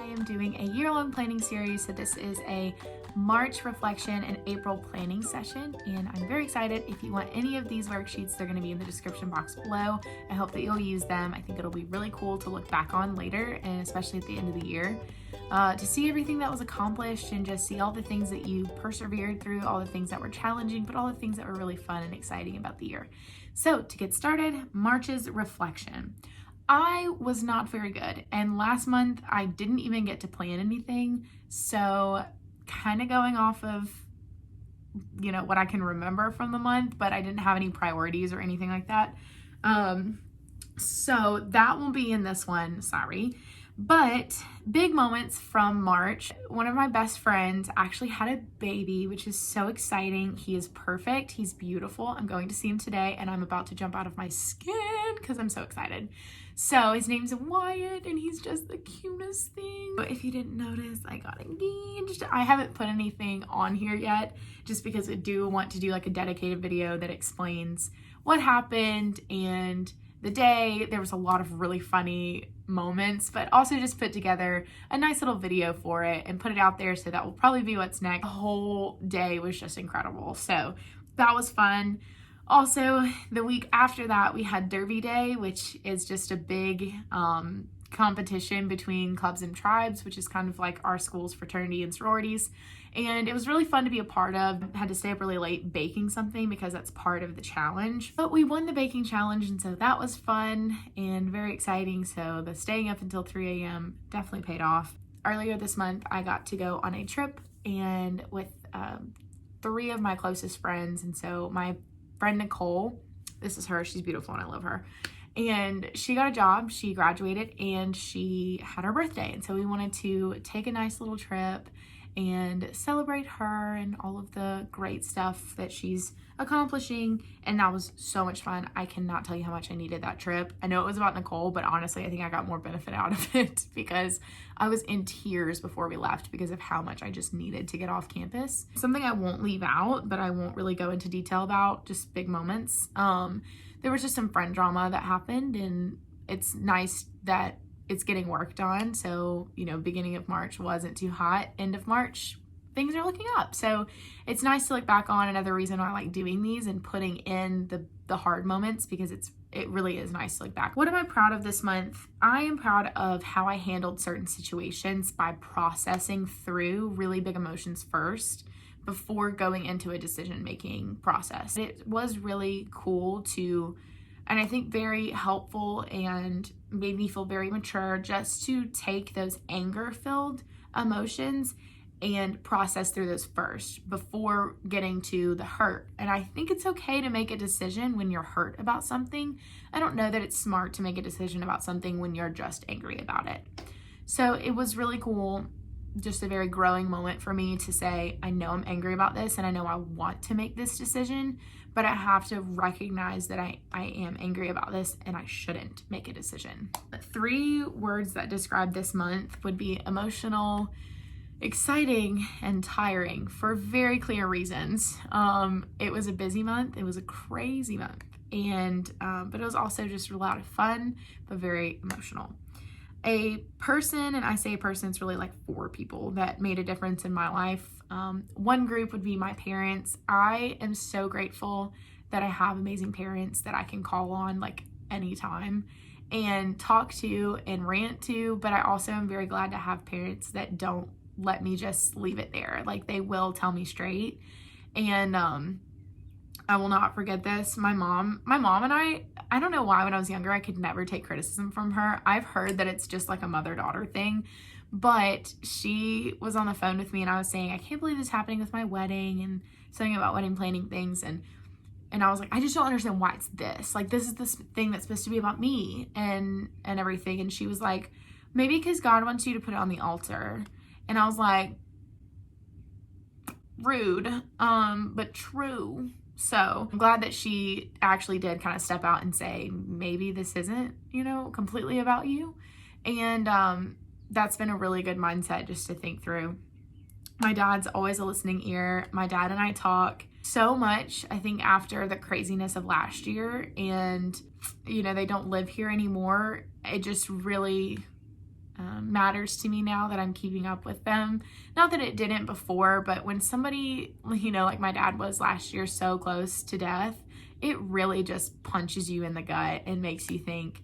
I am doing a year-long planning series, so this is a March reflection and April planning session, and I'm very excited. If you want any of these worksheets, they're going to be in the description box below. I hope that you'll use them. I think it'll be really cool to look back on later, and especially at the end of the year, to see everything that was accomplished and just see all the things that you persevered through, all the things that were challenging, but all the things that were really fun and exciting about the year. So to get started, March's reflection. I was not very good, and last month I didn't even get to plan anything, so kind of going off of what I can remember from the month, but I didn't have any priorities or anything like that. So that won't be in this one, sorry. But big moments from March. One of my best friends actually had a baby, which is so exciting. He is perfect. He's beautiful. I'm going to see him today, and I'm about to jump out of my skin because I'm so excited. So his name's Wyatt, and he's just the cutest thing. But if you didn't notice, I got engaged. I haven't put anything on here yet, just because I do want to do like a dedicated video that explains what happened and the day. There was a lot of really funny moments, but also just put together a nice little video for it and put it out there, so that will probably be what's next. The whole day was just incredible, so that was fun. Also, the week after that, we had Derby Day, which is just a big competition between clubs and tribes, which is kind of like our school's fraternity and sororities. And it was really fun to be a part of. I had to stay up really late baking something because that's part of the challenge. But we won the baking challenge, and so that was fun and very exciting. So the staying up until 3 a.m. definitely paid off. Earlier this month, I got to go on a trip and with 3 of my closest friends. And so my friend Nicole, this is her, she's beautiful and I love her. And she got a job, she graduated, and she had her birthday. And so we wanted to take a nice little trip and celebrate her and all of the great stuff that she's accomplishing. And that was so much fun. I cannot tell you how much I needed that trip. I know it was about Nicole, but honestly, I think I got more benefit out of it because I was in tears before we left because of how much I just needed to get off campus. Something I won't leave out, but I won't really go into detail about, just big moments. There was just some friend drama that happened, and it's nice that it's getting worked on. So, beginning of March wasn't too hot. End of March, things are looking up. So it's nice to look back on. Another reason I like doing these and putting in the hard moments, because it really is nice to look back. What am I proud of this month? I am proud of how I handled certain situations by processing through really big emotions first before going into a decision-making process. It was really cool to, and I think very helpful and made me feel very mature, just to take those anger-filled emotions and process through those first before getting to the hurt. And I think it's okay to make a decision when you're hurt about something. I don't know that it's smart to make a decision about something when you're just angry about it. So it was really cool, just a very growing moment for me to say, I know I'm angry about this and I know I want to make this decision, but I have to recognize that I am angry about this and I shouldn't make a decision. The 3 words that describe this month would be emotional, exciting, and tiring, for very clear reasons. It was a busy month. It was a crazy month. And but it was also just a lot of fun, but very emotional. A person, and I say a person, it's really like 4 people that made a difference in my life. One group would be my parents. I am so grateful that I have amazing parents that I can call on like anytime and talk to and rant to, but I also am very glad to have parents that don't let me just leave it there. Like, they will tell me straight. And I will not forget this. My mom and I don't know why when I was younger I could never take criticism from her. I've heard that it's just like a mother-daughter thing, but she was on the phone with me and I was saying, I can't believe this is happening with my wedding, and something about wedding planning things, and I was like, I just don't understand why it's this. Like, this is this thing that's supposed to be about me and everything. And she was like, maybe because God wants you to put it on the altar. And I was like, rude, but true. So I'm glad that she actually did kind of step out and say, maybe this isn't, completely about you. And that's been a really good mindset just to think through. My dad's always a listening ear. My dad and I talk so much, I think, after the craziness of last year, and, they don't live here anymore. It just really matters to me now that I'm keeping up with them. Not that it didn't before, but when somebody, like my dad was last year, so close to death, it really just punches you in the gut and makes you think,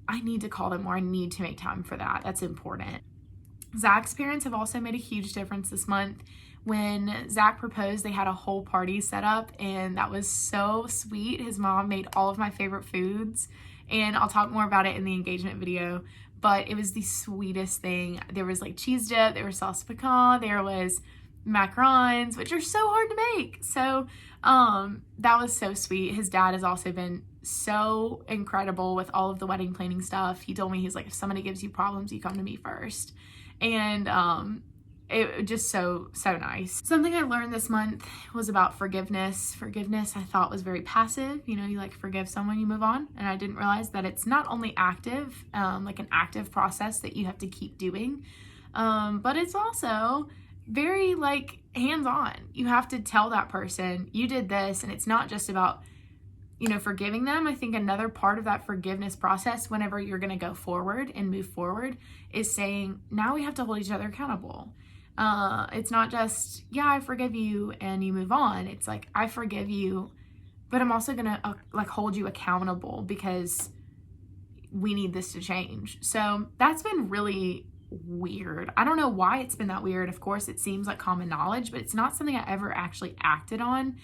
I need to call them more. I need to make time for that. That's important. Zach's parents have also made a huge difference this month. When Zach proposed, they had a whole party set up, and that was so sweet. His mom made all of my favorite foods, and I'll talk more about it in the engagement video, but it was the sweetest thing. There was like cheese dip, there was sauce pecan, there was macarons, which are so hard to make. So that was so sweet. His dad has also been so incredible with all of the wedding planning stuff. He told me, he's like, if somebody gives you problems, you come to me first. And it just so nice. Something I learned this month was about forgiveness. Forgiveness I thought was very passive. You like forgive someone, you move on. And I didn't realize that it's not only active, like an active process that you have to keep doing, but it's also very like hands-on. You have to tell that person you did this, and it's not just about forgiving them. I think another part of that forgiveness process, whenever you're going to go forward and move forward, is saying, now we have to hold each other accountable. It's not just, yeah, I forgive you and you move on. It's like, I forgive you, but I'm also going to hold you accountable because we need this to change. So that's been really weird. I don't know why it's been that weird. Of course, it seems like common knowledge, but it's not something I ever actually acted on.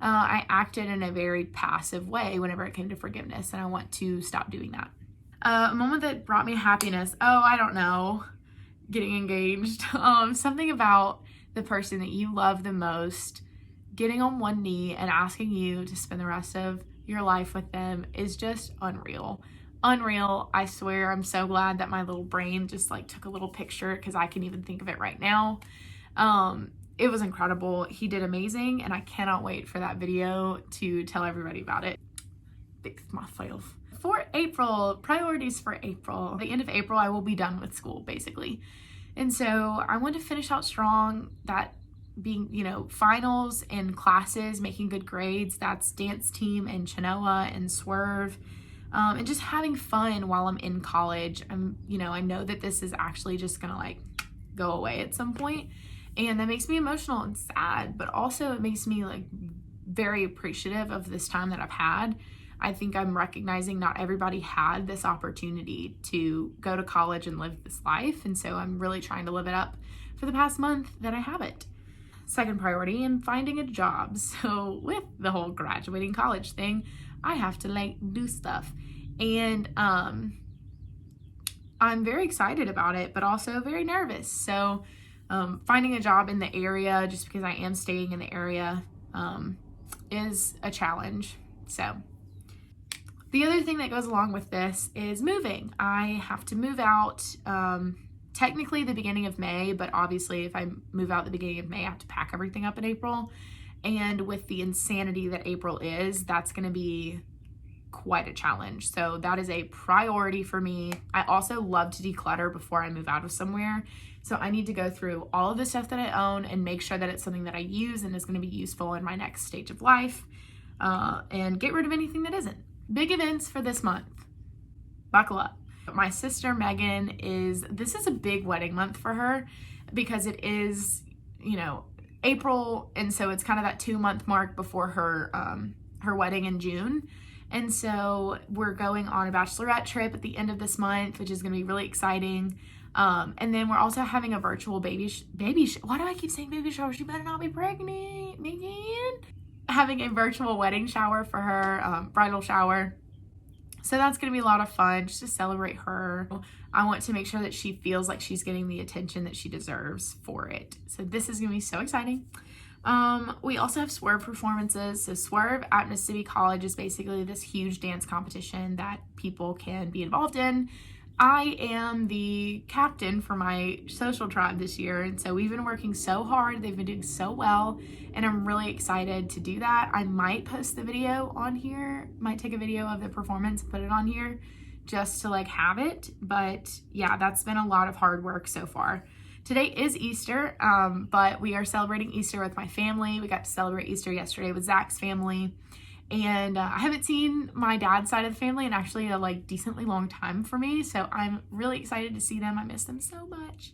I acted in a very passive way whenever it came to forgiveness, and I want to stop doing that. A moment that brought me happiness. Oh, I don't know. Getting engaged. Something about the person that you love the most getting on one knee and asking you to spend the rest of your life with them is just unreal. Unreal. I swear, I'm so glad that my little brain just took a little picture, because I can even think of it right now. It was incredible. He did amazing, and I cannot wait for that video to tell everybody about it. Fix myself. For April, priorities for April. At the end of April, I will be done with school, basically. And so I want to finish out strong. That being, finals and classes, making good grades. That's dance team and Chenoa and Swerve. And just having fun while I'm in college. I know that this is actually just gonna go away at some point. And that makes me emotional and sad, but also it makes me very appreciative of this time that I've had. I think I'm recognizing not everybody had this opportunity to go to college and live this life. And so I'm really trying to live it up for the past month that I have it. Second priority, I'm finding a job. So with the whole graduating college thing, I have to do stuff. And I'm very excited about it, but also very nervous. So finding a job in the area, just because I am staying in the area, is a challenge. So the other thing that goes along with this is moving. I have to move out technically the beginning of May, but obviously if I move out the beginning of May, I have to pack everything up in April. And with the insanity that April is, that's going to be quite a challenge. So that is a priority for me. I also love to declutter before I move out of somewhere. So I need to go through all of the stuff that I own and make sure that it's something that I use and is going to be useful in my next stage of life, and get rid of anything that isn't. Big events for this month. Buckle up. My sister Megan this is a big wedding month for her, because it is, April, and so it's kind of that 2-month mark before her wedding in June. And so we're going on a bachelorette trip at the end of this month, which is going to be really exciting. And then we're also having a virtual why do I keep saying baby shower? She better not be pregnant, Megan. Having a virtual wedding shower for her, bridal shower. So that's going to be a lot of fun, just to celebrate her. I want to make sure that she feels like she's getting the attention that she deserves for it. So this is going to be so exciting. We also have Swerve performances. So Swerve at Mississippi College is basically this huge dance competition that people can be involved in. I am the captain for my social tribe this year, and so we've been working so hard. They've been doing so well, and I'm really excited to do that. I might post the video on here, might take a video of the performance, put it on here just to have it. But yeah, that's been a lot of hard work so far. Today is Easter, but we are celebrating Easter with my family. We got to celebrate Easter yesterday with Zach's family. And I haven't seen my dad's side of the family in actually a like decently long time for me. So I'm really excited to see them. I miss them so much.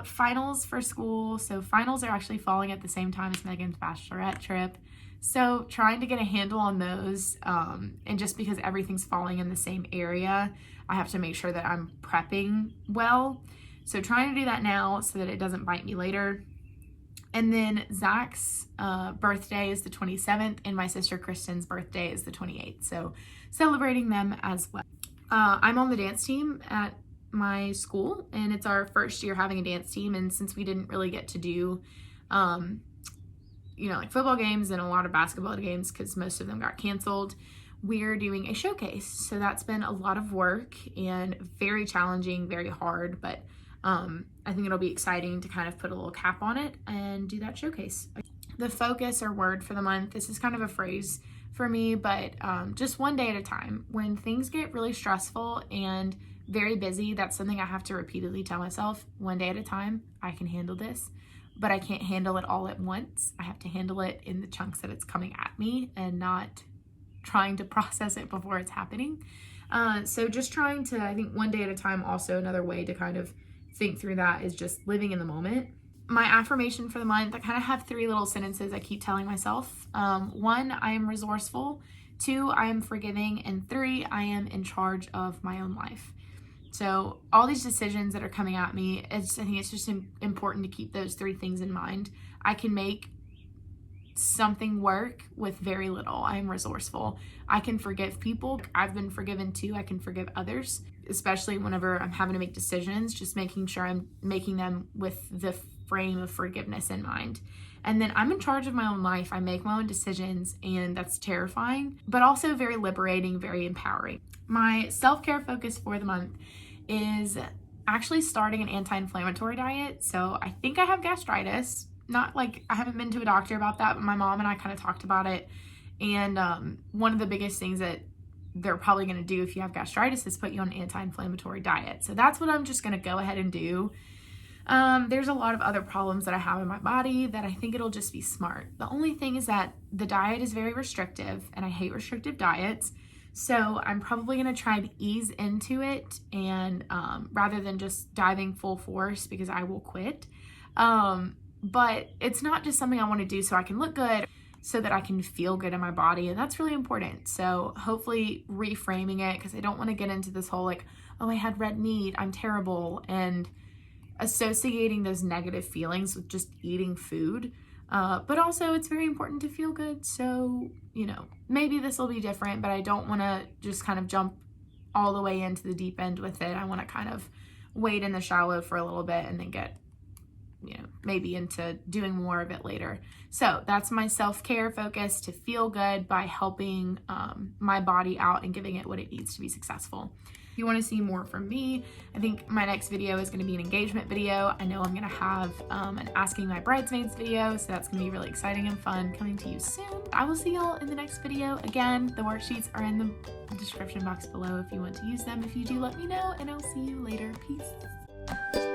Finals for school. So finals are actually falling at the same time as Megan's bachelorette trip. So trying to get a handle on those, and just because everything's falling in the same area, I have to make sure that I'm prepping well. So trying to do that now so that it doesn't bite me later. And then Zach's birthday is the 27th, and my sister Kristen's birthday is the 28th. So celebrating them as well. I'm on the dance team at my school, and it's our first year having a dance team. And since we didn't really get to do, like football games and a lot of basketball games because most of them got canceled, we're doing a showcase. So that's been a lot of work and very challenging, very hard, but I think it'll be exciting to kind of put a little cap on it and do that showcase. The focus or word for the month, this is kind of a phrase for me, but just one day at a time. When things get really stressful and very busy, that's something I have to repeatedly tell myself. One day at a time, I can handle this, but I can't handle it all at once. I have to handle it in the chunks that it's coming at me and not trying to process it before it's happening. So just trying to, I think one day at a time, also another way to kind of think through that is just living in the moment. My affirmation for the month, I kind of have 3 little sentences I keep telling myself. 1, I am resourceful. 2, I am forgiving. And 3, I am in charge of my own life. So all these decisions that are coming at me, I think it's just important to keep those 3 things in mind. I can make something work with very little. I'm resourceful. I can forgive people. I've been forgiven too. I can forgive others, especially whenever I'm having to make decisions, just making sure I'm making them with the frame of forgiveness in mind. And then I'm in charge of my own life. I make my own decisions, and that's terrifying, but also very liberating, very empowering. My self-care focus for the month is actually starting an anti-inflammatory diet. So I think I have gastritis. Not like I haven't been to a doctor about that, but my mom and I kind of talked about it. And one of the biggest things that they're probably going to do if you have gastritis is put you on an anti-inflammatory diet. So that's what I'm just going to go ahead and do. There's a lot of other problems that I have in my body that I think it'll just be smart. The only thing is that the diet is very restrictive, and I hate restrictive diets. So I'm probably going to try and ease into it, and rather than just diving full force, because I will quit. But it's not just something I want to do so I can look good, so that I can feel good in my body. And that's really important. So hopefully reframing it, because I don't want to get into this whole like, oh, I had red meat, I'm terrible, and associating those negative feelings with just eating food. But also it's very important to feel good. So, maybe this will be different, but I don't want to just kind of jump all the way into the deep end with it. I want to kind of wade in the shallow for a little bit and then get maybe into doing more of it later. So that's my self-care focus, to feel good by helping my body out and giving it what it needs to be successful. If you want to see more from me, I think my next video is going to be an engagement video. I know I'm going to have an asking my bridesmaids video, so that's going to be really exciting and fun, coming to you soon. I will see y'all in the next video. Again, the worksheets are in the description box below if you want to use them. If you do, let me know, and I'll see you later. Peace.